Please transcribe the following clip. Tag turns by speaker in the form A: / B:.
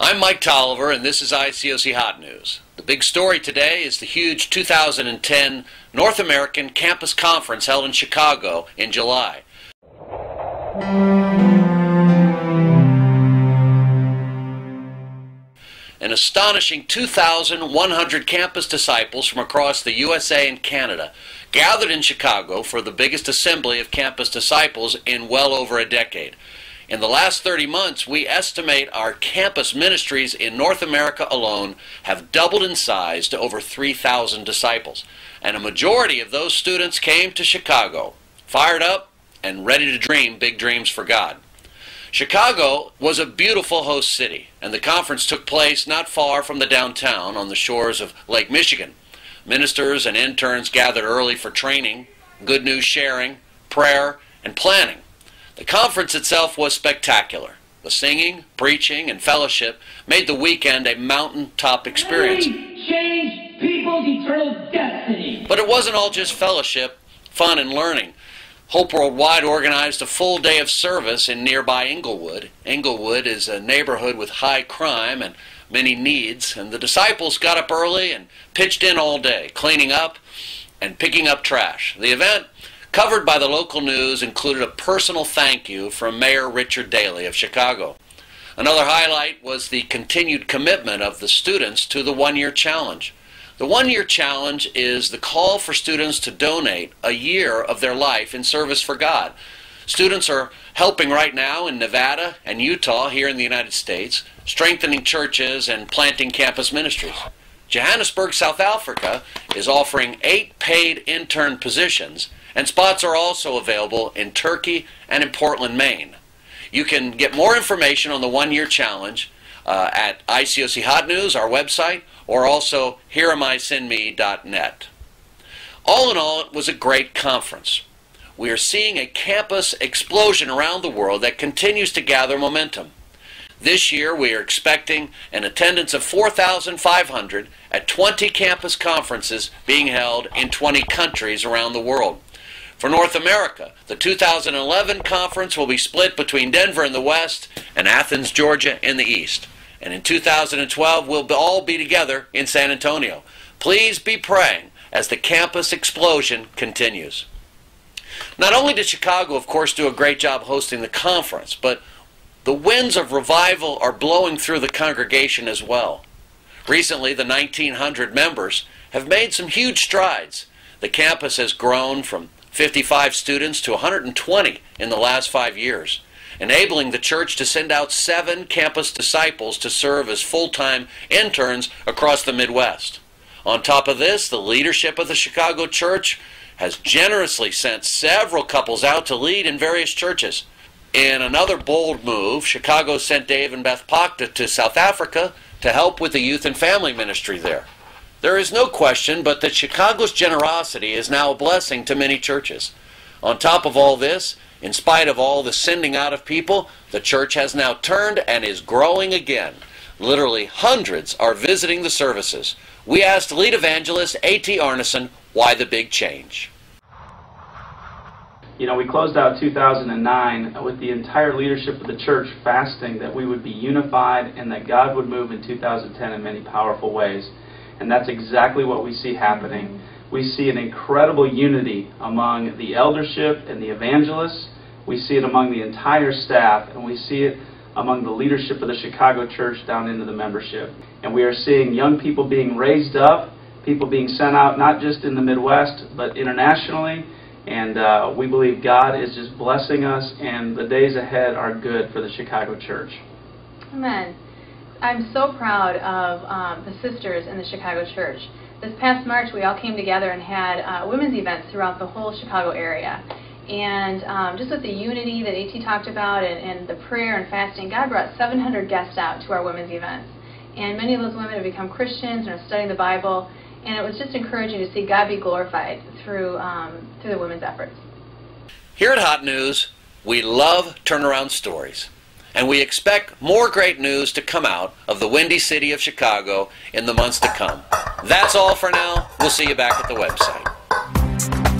A: I'm Mike Tolliver, and this is ICOC Hot News. The big story today is the huge 2010 North American Campus Conference held in Chicago in July. An astonishing 2,100 campus disciples from across the USA and Canada gathered in Chicago for the biggest assembly of campus disciples in well over a decade. In the last 30 months, we estimate our campus ministries in North America alone have doubled in size to over 3,000 disciples. And a majority of those students came to Chicago, fired up and ready to dream big dreams for God. Chicago was a beautiful host city, and the conference took place not far from the downtown on the shores of Lake Michigan. Ministers and interns gathered early for training, good news sharing, prayer, and planning. The conference itself was spectacular. The singing, preaching, and fellowship made the weekend a mountaintop experience.
B: Change people's eternal destiny.
A: But it wasn't all just fellowship, fun, and learning. Hope Worldwide organized a full day of service in nearby Englewood. Englewood is a neighborhood with high crime and many needs, and the disciples got up early and pitched in all day, cleaning up and picking up trash. The event, covered by the local news, included a personal thank you from Mayor Richard Daley of Chicago. Another highlight was the continued commitment of the students to the one-year challenge. The one-year challenge is the call for students to donate a year of their life in service for God. Students are helping right now in Nevada and Utah here in the United States, strengthening churches and planting campus ministries. Johannesburg, South Africa is offering 8 paid intern positions, and spots are also available in Turkey and in Portland, Maine. You can get more information on the one-year challenge at ICOC Hot News, our website, or also hereamisendme.net. All in all, it was a great conference. We are seeing a campus explosion around the world that continues to gather momentum. This year, we are expecting an attendance of 4,500 at 20 campus conferences being held in 20 countries around the world. For North America, the 2011 conference will be split between Denver in the west and Athens, Georgia in the east. And in 2012, we'll all be together in San Antonio. Please be praying as the campus explosion continues. Not only did Chicago, of course, do a great job hosting the conference, but the winds of revival are blowing through the congregation as well. Recently, the 1,900 members have made some huge strides. The campus has grown from 55 students to 120 in the last 5 years, enabling the church to send out 7 campus disciples to serve as full-time interns across the Midwest. On top of this, the leadership of the Chicago church has generously sent several couples out to lead in various churches. In another bold move, Chicago sent Dave and Beth Pakta to South Africa to help with the youth and family ministry there. There is no question but that Chicago's generosity is now a blessing to many churches. On top of all this, in spite of all the sending out of people, the church has now turned and is growing again. Literally hundreds are visiting the services. We asked lead evangelist A.T. Arneson, why the big change?
C: You know, we closed out 2009 with the entire leadership of the church fasting that we would be unified and that God would move in 2010 in many powerful ways. And that's exactly what we see happening. We see an incredible unity among the eldership and the evangelists. We see it among the entire staff, and we see it among the leadership of the Chicago church down into the membership. And we are seeing young people being raised up, people being sent out not just in the Midwest, but internationally. And we believe God is just blessing us, and the days ahead are good for the Chicago church.
D: Amen. I'm so proud of the sisters in the Chicago church. This past March, we all came together and had women's events throughout the whole Chicago area. And just with the unity that A.T. talked about and the prayer and fasting, God brought 700 guests out to our women's events. And many of those women have become Christians and are studying the Bible. And it was just encouraging to see God be glorified through the women's efforts.
A: Here at Hot News, we love turnaround stories. and we expect more great news to come out of the Windy City of Chicago in the months to come. That's all for now. We'll see you back at the website.